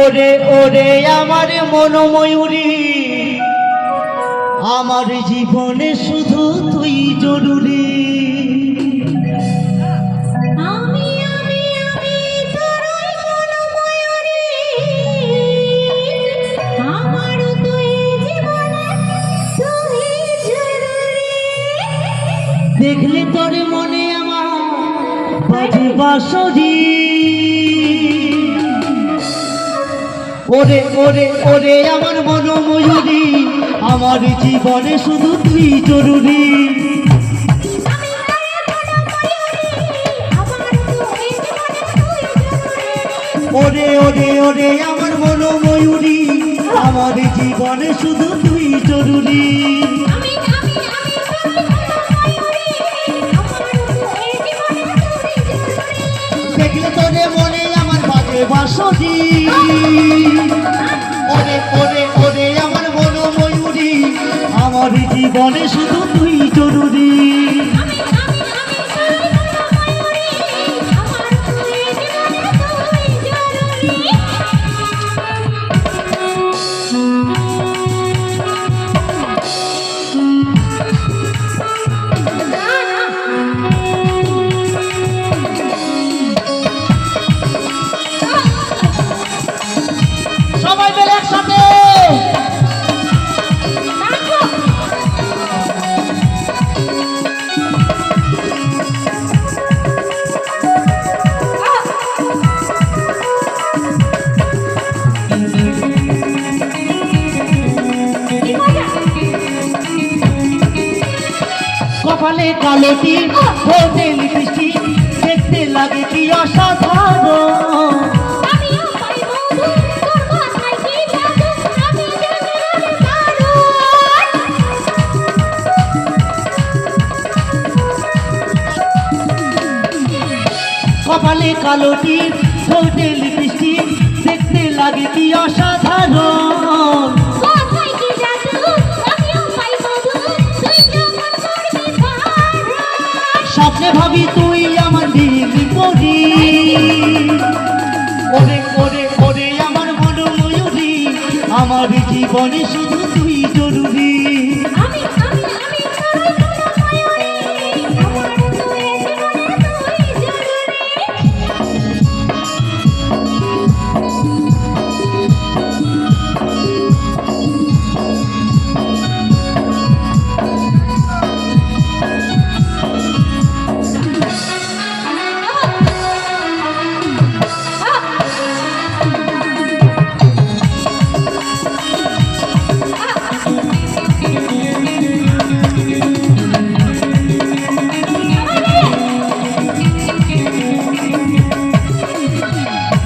ওরে ওরে আমার মনোময়ূরী, আমার জীবনে শুধু তুই জরুরি। দেখলে তোর মনে আমার বাজে বাঁশরি। ওরে ওরে ওরে আমার মনোময়ূরী, আমার জীবনে শুধু তুই জরুরি। ওরে ওরে ওরে আমার মনোময়ূরী, আমার জীবনে শুধু তুই জরুরি। দেখলে তোরে মনে আমার বাজে বাঁশরি। ওরে ওরে ওরে আমার মনোময়ূরী, আমার জীবনে শুধু তুই জরুরি। সবাই মিলে একসাথে কপালে কালো টিপ, ঠোঁটে লিপস্টিক, দেখতে লাগে কি অসাধারণ। কপালে কালো টিপ, ঠোঁটে লিপস্টিক, দেখতে লাগে কি অসাধারণ। স্বপ্নে ভাবি তুই আমার দিলি পরি। ওরে ওরে ওরে আমার মনোময়ূরী, আমার জীবনে শুধু তুই জরুরি।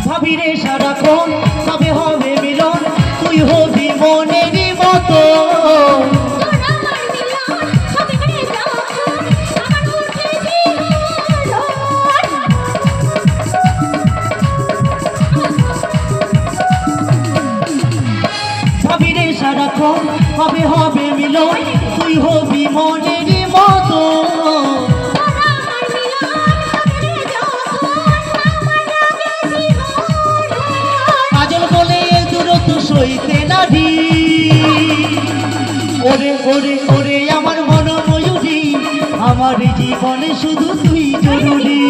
ভাবিরে সারাক্ষণ কবে হবে মিলন, তুই হবি মনেরই মতো। ভাবিরে সারাক্ষণ কবে হবে মিলন, তুই হবি মনেরই মতো। সইতে নাহি। ওরে ওরে ওরে আমার মনোময়ূরী, আমার জীবনে শুধু তুই জরুরি।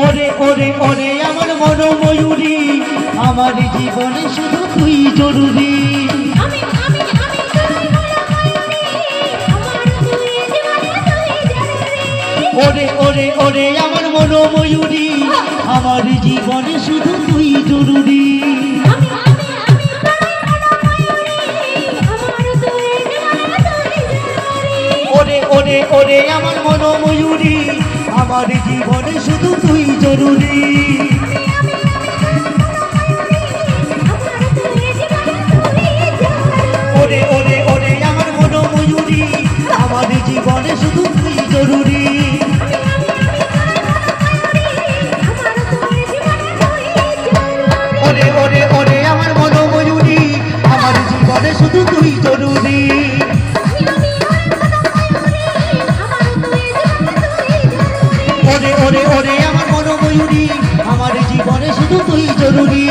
ওরে ওরে ওরে আমার মনোময়ূরী, আমার জীবনে শুধু তুই জরুরি। ওরে ওরে ওরে আমার মনোময়ূরী, আমার জীবনে শুধু তুই জরুরি। ওরে ওরে ওরে আমার মনোময়ূরী, আমার জীবনে শুধু তুই জরুরি। ওরে ওরে ওরে আমার মনোময়ূরী, আমার জীবনে শুধু তুই জরুরি। ওরে ওরে ওরে আমার মনোময়ূরী, আমার জীবনে শুধু তুই জরুরি। ময়ূরী আমার জীবনে শুধু তুই জরুরি